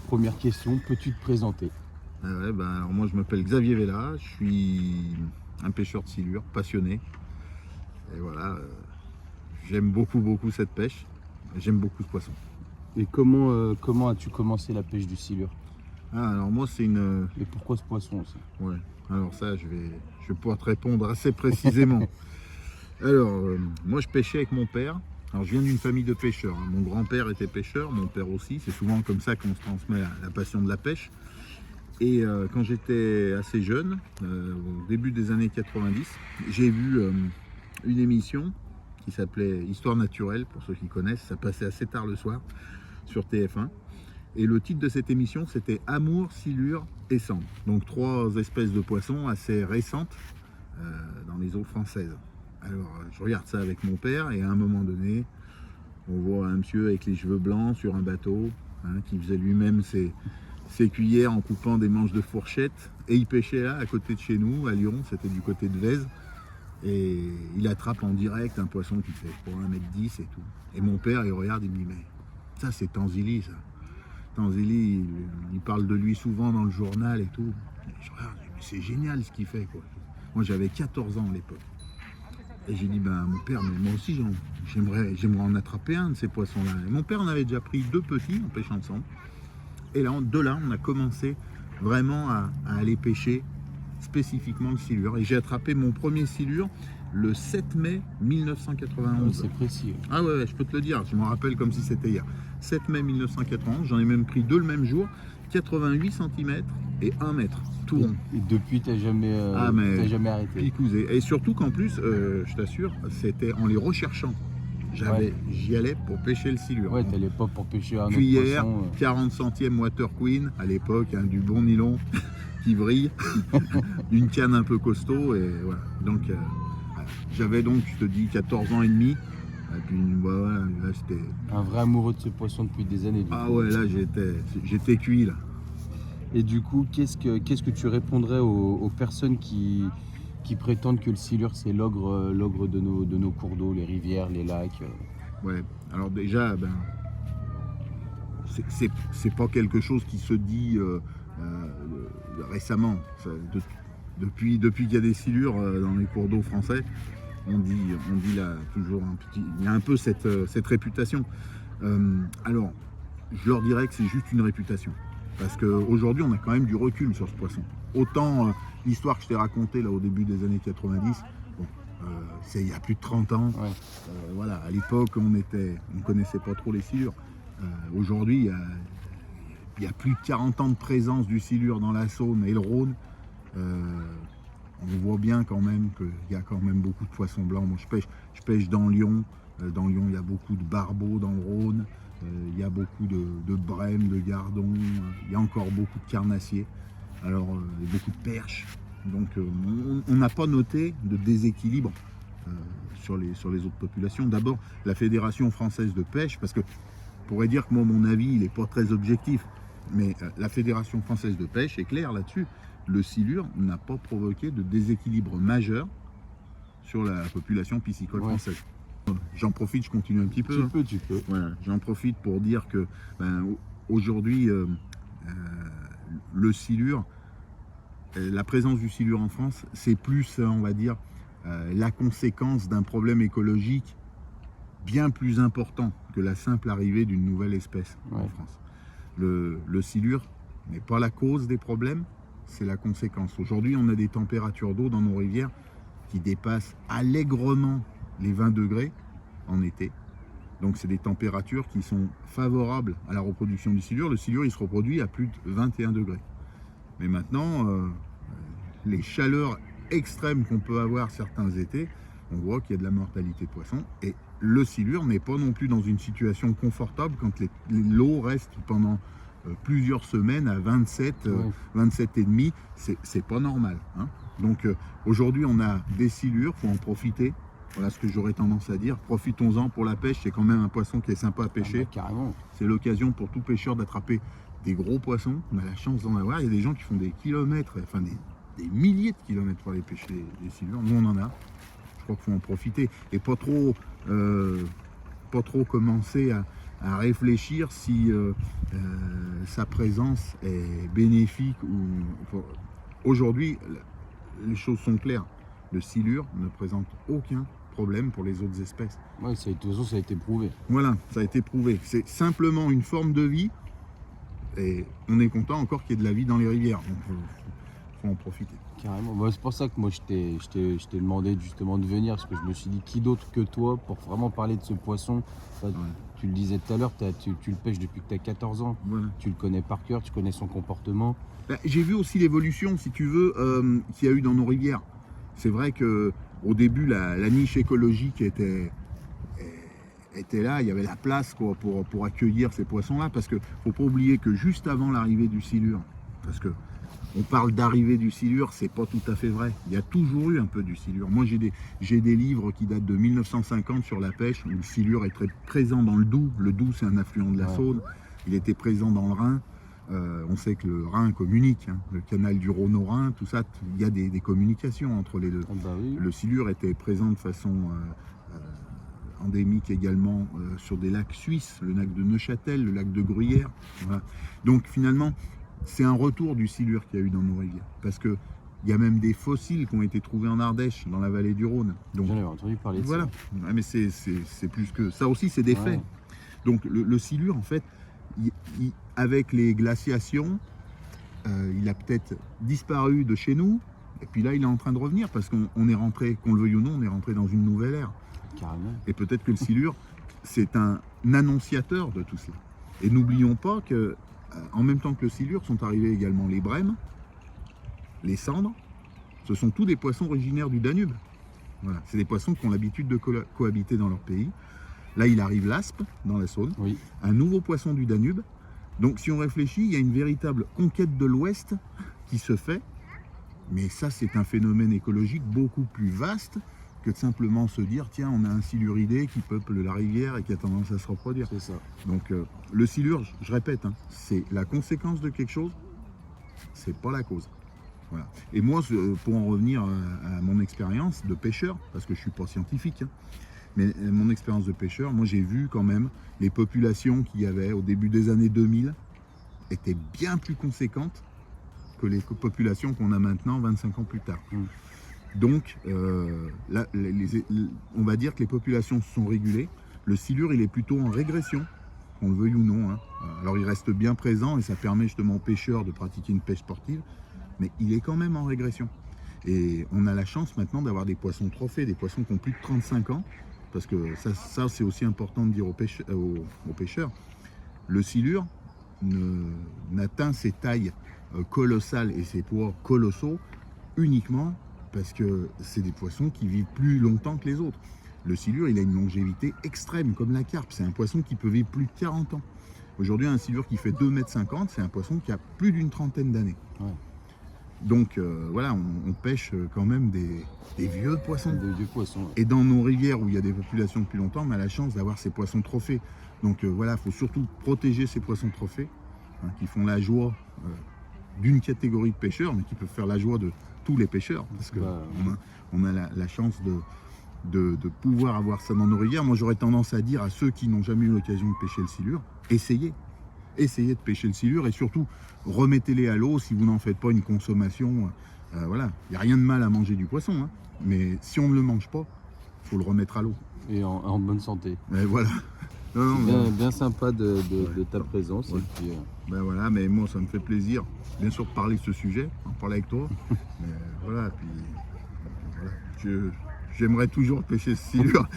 Première question, peux-tu te présenter? Ah ouais, alors moi je m'appelle Xavier Vella, je suis un pêcheur de silure, passionné. Et voilà, j'aime beaucoup cette pêche, j'aime beaucoup ce poisson. Et comment as-tu commencé la pêche du silure? Ah, alors moi c'est une... Et pourquoi ce poisson aussi? Ouais, alors ça je vais pouvoir te répondre assez précisément. Alors, moi je pêchais avec mon père. Alors je viens d'une famille de pêcheurs, hein. Mon grand-père était pêcheur, mon père aussi. C'est souvent comme ça qu'on se transmet la passion de la pêche. Et quand j'étais assez jeune, au début des années 90, j'ai vu une émission qui s'appelait Histoire naturelle, pour ceux qui connaissent. Ça passait assez tard le soir sur TF1. Et le titre de cette émission, c'était Amour, silure et sandre. Donc 3 espèces de poissons assez récentes dans les eaux françaises. Alors je regarde ça avec mon père et à un moment donné, on voit un monsieur avec les cheveux blancs sur un bateau, hein, qui faisait lui-même ses cuillères en coupant des manches de fourchette, et il pêchait là à côté de chez nous à Lyon, c'était du côté de Vèze, et il attrape en direct un poisson qui fait pour 1,10 m et tout. Et mon père il regarde, il me dit mais ça c'est Tanzili ça. Tanzili, il parle de lui souvent dans le journal et tout. Et je regarde, mais c'est génial ce qu'il fait quoi. Moi j'avais 14 ans à l'époque. Et j'ai dit, mon père, mais moi aussi j'aimerais en attraper un de ces poissons-là. Et mon père en avait déjà pris 2 petits en pêchant ensemble. Et là, de là, on a commencé vraiment à aller pêcher spécifiquement le silure. Et j'ai attrapé mon premier silure le 7 mai 1991. C'est précis. Ah ouais, je peux te le dire, je m'en rappelle comme si c'était hier. 7 mai 1991, j'en ai même pris 2 le même jour, 88 cm et 1 mètre, tout rond. Et depuis, t'as jamais arrêté? Picousé. Et surtout qu'en plus, je t'assure, c'était en les recherchant. J'y allais pour pêcher le silure. Ouais, t'allais pas pour pêcher un autre cuillère, poisson. 40 centièmes Water Queen, à l'époque, hein, du bon nylon qui vrille, une canne un peu costaud, et voilà. Donc, j'avais donc, je te dis, 14 ans et demi. Et puis, voilà, là, c'était... Un vrai amoureux de ce poisson depuis des années. Ah ouais, là, j'étais cuit, là. Et du coup, qu'est-ce que tu répondrais aux personnes qui prétendent que le silure c'est l'ogre de nos cours d'eau, les rivières, les lacs? Ouais, alors déjà, c'est pas quelque chose qui se dit récemment. Depuis qu'il y a des silures dans les cours d'eau français, on dit là toujours il y a un peu cette réputation. Alors, je leur dirais que c'est juste une réputation. Parce qu'aujourd'hui, on a quand même du recul sur ce poisson. Autant l'histoire que je t'ai racontée là au début des années 90, bon, c'est il y a plus de 30 ans. Ouais. Voilà, à l'époque, on connaissait pas trop les silures. Aujourd'hui, il y a plus de 40 ans de présence du silure dans la Saône et le Rhône. On voit bien quand même qu'il y a quand même beaucoup de poissons blancs. Moi, je pêche dans Lyon. Dans Lyon, il y a beaucoup de barbeaux dans le Rhône. Il y a beaucoup de brèmes, de gardons, il y a encore beaucoup de carnassiers, alors beaucoup de perches. Donc on n'a pas noté de déséquilibre sur les autres populations. D'abord, la Fédération française de pêche, parce que on pourrait dire que moi, mon avis, il n'est pas très objectif, mais la Fédération française de pêche est claire là-dessus. Le silure n'a pas provoqué de déséquilibre majeur sur la population piscicole française. J'en profite, je continue un petit peu. Tu peux. Voilà, j'en profite pour dire que aujourd'hui, le silure, la présence du silure en France, c'est plus, on va dire, la conséquence d'un problème écologique bien plus important que la simple arrivée d'une nouvelle espèce en France. Le silure n'est pas la cause des problèmes, c'est la conséquence. Aujourd'hui, on a des températures d'eau dans nos rivières qui dépassent allègrement les 20 degrés en été. Donc c'est des températures qui sont favorables à la reproduction du silure. Le silure, il se reproduit à plus de 21 degrés. Mais maintenant, les chaleurs extrêmes qu'on peut avoir certains étés, on voit qu'il y a de la mortalité de poissons. Et le silure n'est pas non plus dans une situation confortable quand l'eau reste pendant plusieurs semaines à 27, 27,5. C'est pas normal, hein. Donc aujourd'hui, on a des silures, il faut en profiter. Voilà ce que j'aurais tendance à dire. Profitons-en pour la pêche, c'est quand même un poisson qui est sympa à pêcher. Carrément. C'est l'occasion pour tout pêcheur d'attraper des gros poissons. On a la chance d'en avoir. Il y a des gens qui font des kilomètres, enfin des milliers de kilomètres pour aller pêcher des silures. Nous, on en a. Je crois qu'il faut en profiter. Et pas trop commencer à réfléchir si sa présence est bénéfique ou... Aujourd'hui, les choses sont claires. Le silure ne présente aucun problème pour les autres espèces. Ouais, de toute façon, ça a été prouvé. Voilà, ça a été prouvé. C'est simplement une forme de vie et on est content encore qu'il y ait de la vie dans les rivières. Donc, faut en profiter. Carrément. Bah, c'est pour ça que moi, je t'ai demandé justement de venir, parce que je me suis dit, qui d'autre que toi pour vraiment parler de ce poisson. Enfin, Ouais. Tu le disais tout à l'heure, tu le pêches depuis que tu as 14 ans. Voilà. Tu le connais par cœur, tu connais son comportement. J'ai vu aussi l'évolution, si tu veux, qu'il y a eu dans nos rivières. C'est vrai que au début, la niche écologique était là, il y avait la place quoi, pour accueillir ces poissons-là, parce qu'il ne faut pas oublier que juste avant l'arrivée du silure, parce que on parle d'arrivée du silure, c'est pas tout à fait vrai. Il y a toujours eu un peu du silure. Moi, j'ai des livres qui datent de 1950 sur la pêche, où le silure est très présent dans le Doubs. Le Doubs, c'est un affluent de la Saône. Il était présent dans le Rhin. On sait que le Rhin communique, hein, le canal du Rhône au Rhin, tout ça, il y a des communications entre les deux. Ah bah oui. Le silure était présent de façon endémique également sur des lacs suisses, le lac de Neuchâtel, le lac de Gruyère. Voilà. Donc finalement, c'est un retour du silure qu'il y a eu dans nos rivières. Parce qu'il y a même des fossiles qui ont été trouvés en Ardèche, dans la vallée du Rhône. Donc, J'en avais entendu parler de voilà. ça. Ouais, mais c'est plus que ça aussi, c'est des faits. Donc le silure, en fait, avec les glaciations, il a peut-être disparu de chez nous. Et puis là, il est en train de revenir parce qu'on est rentré, qu'on le veuille ou non, on est rentré dans une nouvelle ère. Carrément. Et peut-être que le silure, c'est un annonciateur de tout cela. Et n'oublions pas que, en même temps que le silure, sont arrivés également les brèmes, les sandres. Ce sont tous des poissons originaires du Danube. Voilà. C'est des poissons qui ont l'habitude de cohabiter dans leur pays. Là, il arrive l'aspe dans la Saône, Oui. un nouveau poisson du Danube. Donc, si on réfléchit, il y a une véritable conquête de l'Ouest qui se fait. Mais ça, c'est un phénomène écologique beaucoup plus vaste que de simplement se dire, tiens, on a un siluridé qui peuple la rivière et qui a tendance à se reproduire. C'est ça. Donc, le silure, je répète, hein, c'est la conséquence de quelque chose, c'est pas la cause. Voilà. Et moi, pour en revenir à mon expérience de pêcheur, parce que je suis pas scientifique, hein, mais mon expérience de pêcheur, moi j'ai vu quand même les populations qu'il y avait au début des années 2000 étaient bien plus conséquentes que les populations qu'on a maintenant 25 ans plus tard. Donc, là, on va dire que les populations se sont régulées. Le silure, il est plutôt en régression, qu'on le veuille ou non. Hein. Alors, il reste bien présent et ça permet justement aux pêcheurs de pratiquer une pêche sportive, mais il est quand même en régression. Et on a la chance maintenant d'avoir des poissons trophées, des poissons qui ont plus de 35 ans, parce que ça c'est aussi important de dire aux pêcheurs. Le silure n'atteint ses tailles colossales et ses poids colossaux uniquement parce que c'est des poissons qui vivent plus longtemps que les autres. Le silure, il a une longévité extrême, comme la carpe. C'est un poisson qui peut vivre plus de 40 ans. Aujourd'hui, un silure qui fait 2,50 m, c'est un poisson qui a plus d'une trentaine d'années. Ouais. Donc voilà, on pêche quand même des vieux poissons. Des vieux poissons. Ouais. Et dans nos rivières où il y a des populations depuis longtemps, on a la chance d'avoir ces poissons trophées. Donc voilà, il faut surtout protéger ces poissons trophées, hein, qui font la joie d'une catégorie de pêcheurs, mais qui peuvent faire la joie de tous les pêcheurs. Parce qu'on a la chance de pouvoir avoir ça dans nos rivières. Moi, j'aurais tendance à dire à ceux qui n'ont jamais eu l'occasion de pêcher le silure, essayez de pêcher le silure et surtout remettez-les à l'eau si vous n'en faites pas une consommation. Voilà, il n'y a rien de mal à manger du poisson, hein, mais si on ne le mange pas, il faut le remettre à l'eau. Et en bonne santé. Et voilà. Bien sympa de ta présence. Ouais. Et puis, ben voilà, mais moi ça me fait plaisir, bien sûr, de parler de ce sujet, en parler avec toi. Mais voilà, puis voilà, j'aimerais toujours pêcher ce silure.